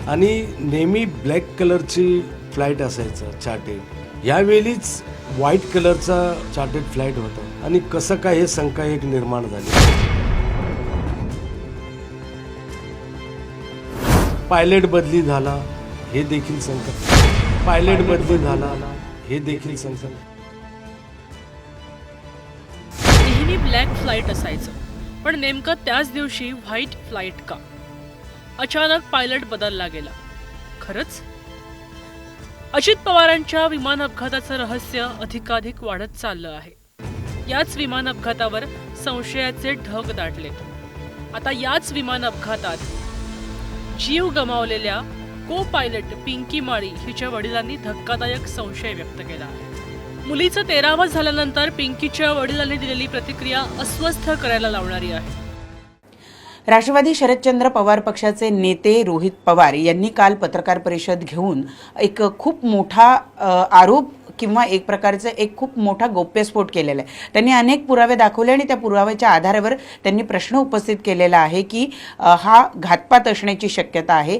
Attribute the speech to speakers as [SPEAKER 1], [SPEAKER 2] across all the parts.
[SPEAKER 1] आणि नेहमी ब्लॅक कलरची फ्लाईट असायचं चार्टेड, यावेळीच व्हाईट कलरचा चार्टेड फ्लाईट होता आणि कसं काय हे शंका एक निर्माण झाली. पायलट बदली झाला हे देखील शंका, पायलट बदली झाला हे देखील शंका.
[SPEAKER 2] नेहमी ब्लॅक फ्लाईट असायचं, पण नेमकं त्याच दिवशी व्हाईट फ्लाईट का? अचानक पायलट बदलला गेला. खरंच अजित पवारांच्या विमान अपघाताचं रहस्य अधिकाधिक वाढत चाललं आहे. याच विमान अपघातावर संशयाचे ढग दाटलेत. आता याच विमान अपघातात जीव गमावलेल्या को पायलट पिंकी माळी हिच्या वडिलांनी धक्कादायक संशय व्यक्त केला आहे. मुलीचं 13वं झाल्यानंतर पिंकीच्या वडिलांनी दिलेली प्रतिक्रिया अस्वस्थ करायला लावणारी आहे.
[SPEAKER 3] राष्ट्रवादी शरदचंद्र पवार पक्षाचे नेते रोहित पवार यांनी काल पत्रकार परिषद घेऊन एक खूप मोठा आरोप किंवा एक प्रकारचं एक खूप मोठा गौप्यस्फोट केलेला आहे. त्यांनी अनेक पुरावे दाखवले आणि त्या पुराव्याच्या आधारावर त्यांनी प्रश्न उपस्थित केलेला आहे की हा घातपात असण्याची शक्यता आहे.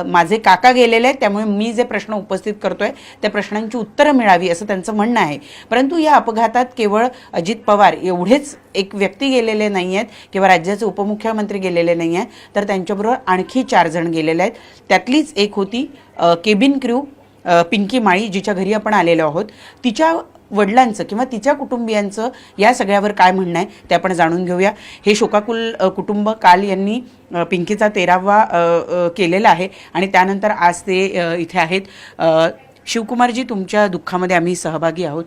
[SPEAKER 3] माझे काका गेलेले आहेत, त्यामुळे मी जे प्रश्न उपस्थित करतोय त्या प्रश्नांची उत्तरं मिळावी असं त्यांचं म्हणणं आहे. परंतु या अपघातात केवळ अजित पवार एवढेच एक व्यक्ती गेलेले नाही आहेत किंवा राज्याचे उपमुख्यमंत्री गेलेले नाही आहेत, तर त्यांच्याबरोबर आणखी 4 जण गेलेले आहेत. त्यातलीच एक होती केबिन क्रू पिंकी माळी, जिच्या घरी आपण आलेलो आहोत. तिच्या वडिलांचं किंवा तिच्या कुटुंबियांचं या सगळ्यावर काय म्हणणं आहे ते आपण जाणून घेऊया. हे शोकाकुल कुटुंब काल यांनी पिंकीचा 13वा केलेला आहे आणि त्यानंतर आज ते इथे आहेत. शिवकुमारजी, तुमच्या दुःखामध्ये आम्ही सहभागी आहोत.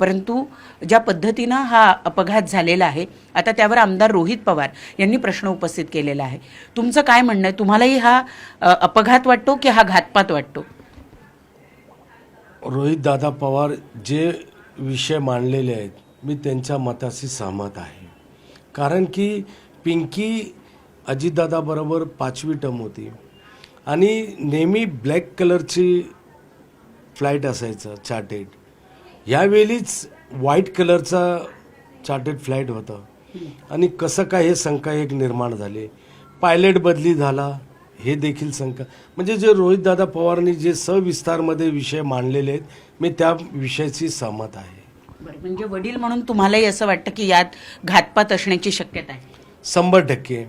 [SPEAKER 3] परंतु ज्या पद्धतीनं हा अपघात झालेला आहे, आता त्यावर आमदार रोहित पवार यांनी प्रश्न उपस्थित केलेला आहे. तुमचं काय म्हणणं आहे? तुम्हालाही हा अपघात वाटतो की हा घातपात वाटतो?
[SPEAKER 1] रोहित दादा पवार जे विषय मांडलेले आहेत, मी त्यांच्या मताशी सहमत आहे. कारण की पिंकी अजितदादाबरोबर 5वी टर्म होती आणि नेहमी ब्लॅक कलरची फ्लाईट असायचं चार्टेड, यावेळीच व्हाईट कलरचा चार्टेड फ्लाईट होता आणि कसं काय हे शंका एक निर्माण झाली. पायलट बदली झाला हे देखील शंका. म्हणजे जे रोहितदादा पवारांनी जे सविस्तारमध्ये विषय मांडलेले आहेत, मी त्या विषयाशी सहमत आहे.
[SPEAKER 3] बरं, म्हणजे वडील म्हणून तुम्हालाही असं वाटतं की यात घातपात असण्याची शक्यता आहे?
[SPEAKER 1] 100%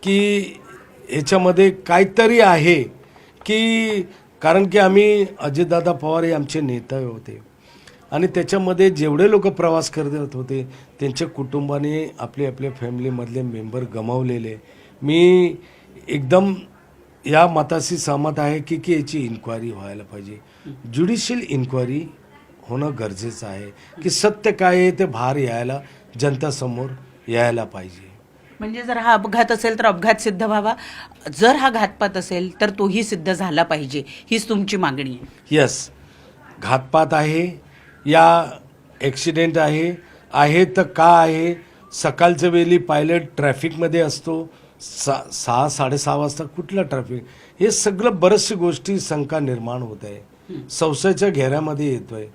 [SPEAKER 1] की ह्याच्यामध्ये काहीतरी आहे. की कारण की आम्ही अजितदादा पवार हे आमचे नेते होते आणि त्याच्यामध्ये जेवढे लोक प्रवास करत होते त्यांच्या कुटुंबाने आपले आपल्या फॅमिलीमधले मेंबर गमावलेले. मी एकदम या मताशी सहमत आहे की याची इन्क्वायरी व्हायला पाहिजे. ज्युडिशियल इन्क्वायरी होणं गरजेचं आहे की सत्य काय आहे ते बाहेर यायला, जनतासमोर यायला पाहिजे.
[SPEAKER 3] म्हणजे जर हा अपघात असेल तर अपघात सिद्ध व्हावा, जर हा घातपात असेल तर तोही सिद्ध झाला पाहिजे, हीच तुमची मागणी आहे?
[SPEAKER 1] यस, घातपात आहे या ॲक्सिडेंट आहे तर का आहे? सकाळच्या वेळी पायलट ट्रॅफिकमध्ये असतो, 6-6:30 वाजता कुठलं ट्रॅफिक? हे सगळं बऱ्याचशा गोष्टी शंका निर्माण होत आहे, संशयाच्या घेऱ्यामध्ये येतोय.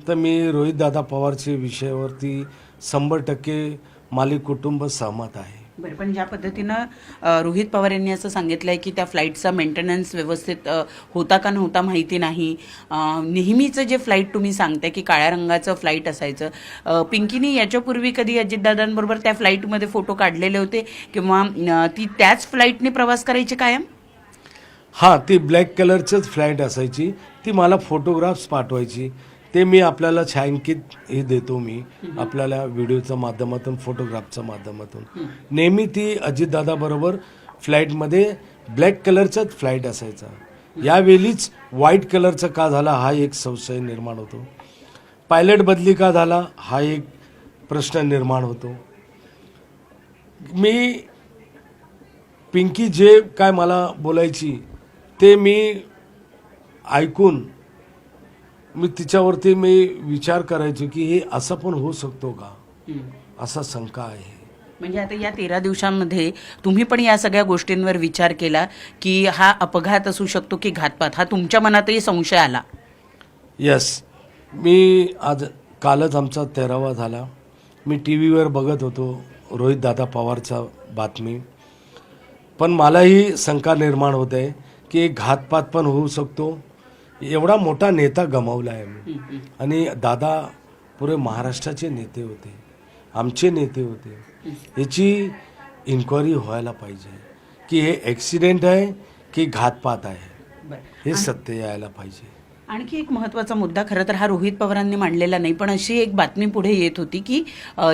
[SPEAKER 1] तर मी रोहितदादा पवारच्या विषयावरती 100% मालिक कुटुंब सहमत आहे.
[SPEAKER 3] बरं, पण ज्या पद्धतीनं रोहित पवार यांनी असं सांगितलं आहे की त्या फ्लाईटचा मेंटेनन्स व्यवस्थित होता का नव्हता माहिती नाही. नेहमीचं जे फ्लाईट तुम्ही सांगताय की काळ्या रंगाचं फ्लाईट असायचं, पिंकीनी याच्यापूर्वी कधी अजितदादांबरोबर त्या फ्लाईटमध्ये फोटो काढलेले होते किंवा ती त्याच फ्लाईटने प्रवास करायची कायम?
[SPEAKER 1] हां, ती ब्लॅक कलरचीच फ्लाईट असायची. ती मला फोटोग्राफ्स पाठवायची, ते मी आपल्याला छायांकित हे देतो. मी आपल्याला व्हिडिओच्या माध्यमातून, फोटोग्राफच्या माध्यमातून. नेहमी ती अजितदादाबरोबर फ्लाईटमध्ये ब्लॅक कलरचाच फ्लाईट असायचा, यावेळीच व्हाईट कलरचा का झाला हा एक संशय निर्माण होतो. पायलट बदली का झाला हा एक प्रश्न निर्माण होतो. मी पिंकी जे काय मला बोलायची ते मी ऐकून मी तिच्यावरती विचार करायचो की हे असं पण होऊ शकतो का, असा शंका आहे.
[SPEAKER 3] म्हणजे आता या 13 दिवसांमध्ये तुम्ही पण या सगळ्या गोष्टींवर विचार केला की हा अपघात असू शकतो की घातपात, हा तुमच्या मनातही संशय आला?
[SPEAKER 1] यस, मी कालच आमचा 13वा झाला. मी TV वर बघत होतो रोहितदादा पवारचा बातमी, पण मलाही शंका निर्माण होत आहे की एक घातपात पण होऊ शकतो. एवढा मोठा नेता गमावला आहे मी. आणि दादा पुरे महाराष्ट्राचे नेते होते, आमचे नेते होते. याची इन्क्वायरी व्हायला पाहिजे की हे ॲक्सिडेंट आहे की घातपात आहे, हे सत्य यायला पाहिजे.
[SPEAKER 3] आणखी एक महत्त्वाचा मुद्दा, खरं तर हा रोहित पवारांनी मांडलेला नाही, पण अशी एक बातमी पुढे येत होती की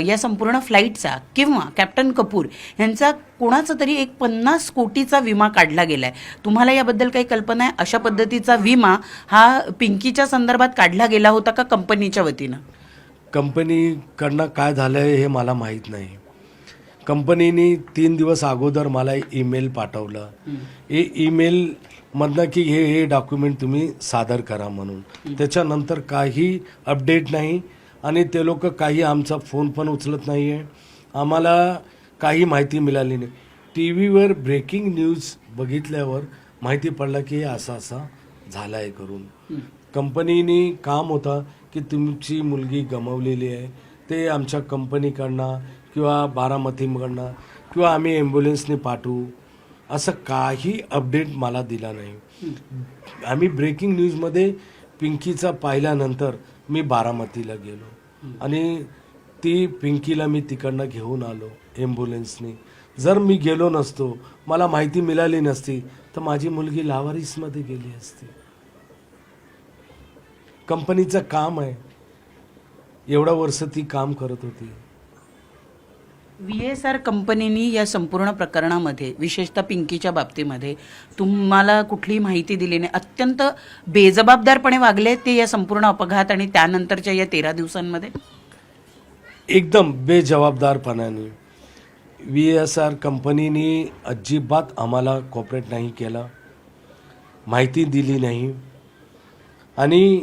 [SPEAKER 3] या संपूर्ण फ्लाईटचा किंवा कॅप्टन कपूर यांचा कोणाचा तरी एक 50 कोटीचा विमा काढला गेलाय. तुम्हाला याबद्दल काही कल्पना आहे? अशा पद्धतीचा विमा हा पिंकीच्या संदर्भात काढला गेला होता का कंपनीच्या वतीनं?
[SPEAKER 1] कंपनीकडनं काय झालं आहे हे मला माहीत नाही. कंपनीने 3 दिवस अगोदर मला ईमेल पाठवलं, हे ईमेलमधनं की हे डॉक्युमेंट तुम्ही सादर करा म्हणून. त्याच्यानंतर काही अपडेट नाही आणि ते लोक काही आमचा फोन पण उचलत नाही आहे. आम्हाला काही माहिती मिळाली नाही. टी व्हीवर ब्रेकिंग न्यूज बघितल्यावर माहिती पडलं की हे असं झालं आहे करून. कंपनीने काम होता की तुमची मुलगी गमावलेली आहे, ते आमच्या कंपनीकडनं किंवा बारामतीकडनं किंवा आम्ही ॲम्ब्युलन्सने पाठवू, असं काही अपडेट मला दिला नाही. आम्ही ब्रेकिंग न्यूजमध्ये पिंकीचा पाहिल्यानंतर मी बारामतीला गेलो आणि ती पिंकीला मी तिकडनं घेऊन आलो ॲम्ब्युलन्सने. जर मी गेलो नसतो, मला माहिती मिळाली नसती, तर माझी मुलगी लावारिसमध्ये गेली असती. कंपनीचं काम आहे, एवढा वर्ष ती काम करत होती.
[SPEAKER 3] VSR कंपनीनी या संपूर्ण प्रकरणामध्ये, विशेषतः पिंकीच्या बाबतीमध्ये तुम्हाला कुठली माहिती दिली नाही, अत्यंत बेजबाबदारपणे वागले ते या संपूर्ण अपघात आणि त्यानंतरच्या या 13 दिवसांमध्ये?
[SPEAKER 1] एकदम बेजबाबदारपणाने VSR कंपनीने अजिबात आम्हाला कॉपरेट नाही केला, माहिती दिली नाही. आणि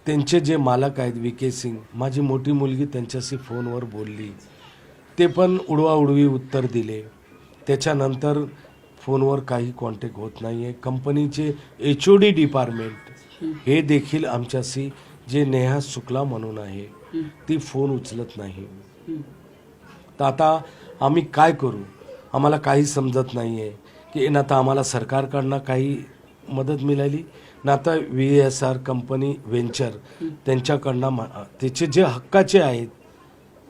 [SPEAKER 1] त्यांचे जे मालक आहेत VK सिंग, माझी मोठी मुलगी त्यांच्याशी फोनवर बोलली, ते पण उडवाउडवी उत्तर दिले. त्याच्यानंतर फोनवर काही कॉन्टॅक्ट होत नाही आहे. कंपनीचे HOD डिपार्टमेंट हे देखील आमच्याशी, जे नेहा शुक्ला म्हणून आहे, ती फोन उचलत नाही. तर आता आम्ही काय करू, आम्हाला काही समजत नाही आहे की ना तर आम्हाला सरकारकडनं काही मदत मिळाली, ना तर VSR कंपनी व्हेंचर त्यांच्याकडनं त्याचे जे हक्काचे आहेत,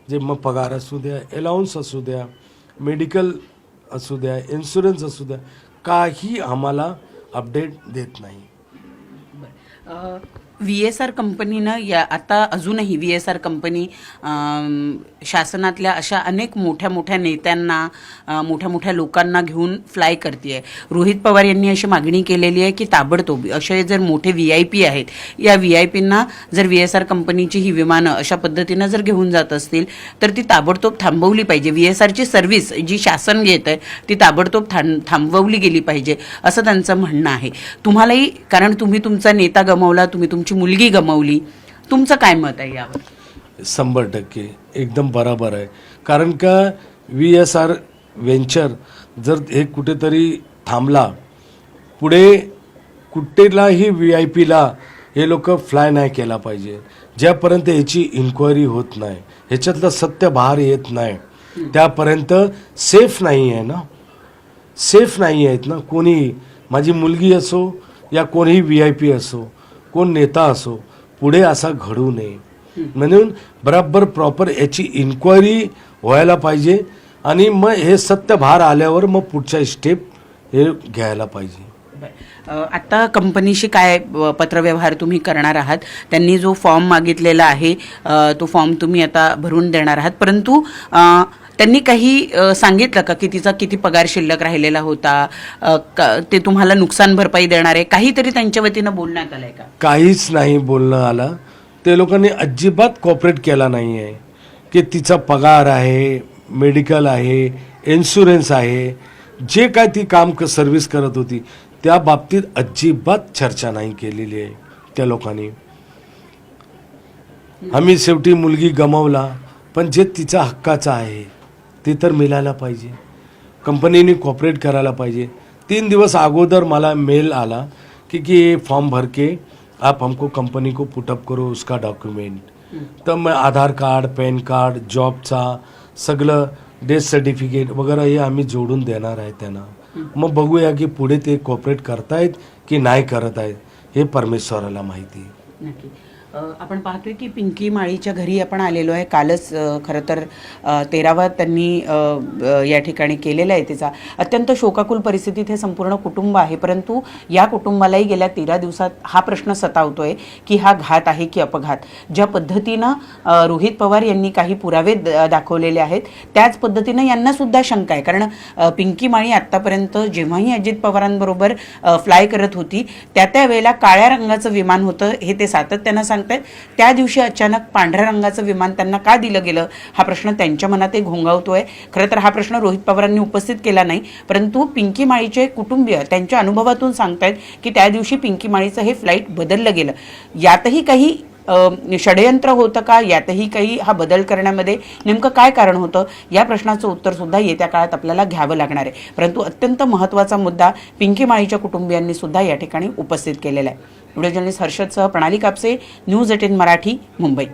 [SPEAKER 1] जे मग पगार असू द्या, अलाउन्स असू द्या, मेडिकल असू द्या, इन्शुरन्स असू द्या, काही आम्हाला अपडेट देत नाही.
[SPEAKER 3] VSR कंपनीनं या आता अजूनही VSR कंपनी शासनातल्या अशा अनेक मोठ्या मोठ्या नेत्यांना, मोठ्या मोठ्या लोकांना घेऊन फ्लाय करते. रोहित पवार यांनी अशी मागणी केलेली आहे की ताबडतोब असे जर मोठे VIP आहेत, या VIPंना जर VSR कंपनीची ही विमानं अशा पद्धतीनं जर घेऊन जात असतील तर ती ताबडतोब थांबवली पाहिजे. VSRची सर्व्हिस जी शासन घेत आहे ती ताबडतोब थांबवली गेली पाहिजे, असं त्यांचं म्हणणं आहे. तुम्हालाही, कारण तुम्ही तुमचा नेता गमावला, तुम्ही तुमची मुलगी गमावली, तुमचं काय मत आहे यावर?
[SPEAKER 1] 100% एकदम बरोबर आहे. कारण का VSR व्हेंचर जर हे कुठेतरी थांबला, पुढे कुठेलाही VIPला हे लोक फ्लाय नाही केला पाहिजे. ज्यापर्यंत ह्याची इन्क्वायरी होत नाही, ह्याच्यातलं सत्य बाहेर येत नाही, त्यापर्यंत सेफ नाही आहे ना, सेफ नाही आहेत ना कोणीही. माझी मुलगी असो या कोणीही VIP असो, कोण नेता असो, पुढे असा घडू नये. म्हणून बराबर प्रॉपर याची इन्क्वायरी व्हायला पाहिजे आणि मग हे सत्य बाहेर आल्यावर मग पुढच्या स्टेप हे घ्यायला पाहिजे.
[SPEAKER 3] आता कंपनीशी काय पत्रव्यवहार तुम्ही करणार आहात? त्यांनी जो फॉर्म मागितलेला आहे तो फॉर्म तुम्ही आता भरून देणार आहात, परंतु त्यांनी काही सांगितलं का की तिचा किती पगार शिल्लक राहिलेला होता, ते तुम्हाला नुकसान भरपाई देणार आहे, काहीतरी त्यांच्या वतीनं बोलण्यात आलंय का?
[SPEAKER 1] काहीच नाही बोलणं आलं. ते लोकांनी अजिबात कॉपरेट केला नाही आहे की तिचा पगार आहे, मेडिकल आहे, इन्शुरन्स आहे, जे काय ती काम सर्व्हिस करत होती त्या बाबतीत अजिबात चर्चा नाही केलेली आहे त्या लोकांनी. आम्ही शेवटी मुलगी गमावला, पण जे तिचा हक्काचं आहे ते तर मिळायला पाहिजे. कंपनीने कॉपरेट करायला पाहिजे. 3 दिवस अगोदर मला मेल आला कि फॉर्म भर के आप हमको कंपनी को पुटअप करो उसका डॉक्युमेंट. तर मग आधार कार्ड, पॅन कार्ड, जॉबचा सगळं डेथ सर्टिफिकेट वगैरे हे आम्ही जोडून देणार आहे त्यांना. मग बघूया की पुढे ते कॉपरेट करतायत की नाही करत आहेत, हे परमेश्वराला माहिती आहे.
[SPEAKER 3] नक्की. आपण पाहतोय की पिंकी माळीच्या घरी आपण आलेलो आहे. कालच खरं तर 13वा त्यांनी या ठिकाणी केलेला आहे. तिचा अत्यंत शोकाकुल परिस्थितीत हे संपूर्ण कुटुंब आहे. परंतु या कुटुंबालाही गेल्या 13 दिवसात हा प्रश्न सतावतोय की हा घात आहे की अपघात. ज्या पद्धतीनं रोहित पवार यांनी काही पुरावे दाखवलेले आहेत त्याच पद्धतीनं यांना सुद्धा शंका आहे. कारण पिंकी माळी आत्तापर्यंत जेव्हाही अजित पवारांबरोबर फ्लाय करत होती त्या वेळेला काळ्या रंगाचं विमान होतं हे ते सातत्यानं सांगतात. त्या दिवशी अचानक पांढऱ्या रंगाचं विमान त्यांना का दिलं गेलं हा प्रश्न त्यांच्या मनात घोंगावतोय. खरं तर हा प्रश्न रोहित पवारांनी उपस्थित केला नाही, परंतु पिंकी माळीचे कुटुंबीय त्यांच्या अनुभवातून सांगतायत की त्या दिवशी पिंकी माळीचं हे फ्लाईट बदललं गेलं. यातही काही षडयंत्र होतं का, यातही काही हा बदल करण्यामध्ये नेमकं काय कारण होतं या प्रश्नाचं उत्तर सुद्धा येत्या काळात आपल्याला घ्यावं लागणार आहे. परंतु अत्यंत महत्त्वाचा मुद्दा पिंकी माळीच्या कुटुंबियांनी सुद्धा या ठिकाणी उपस्थित केलेला आहे. व्हिडिओ जर्नलिस्ट हर्षदसह प्रणाली कापसे, न्यूज 18 मराठी, मुंबई.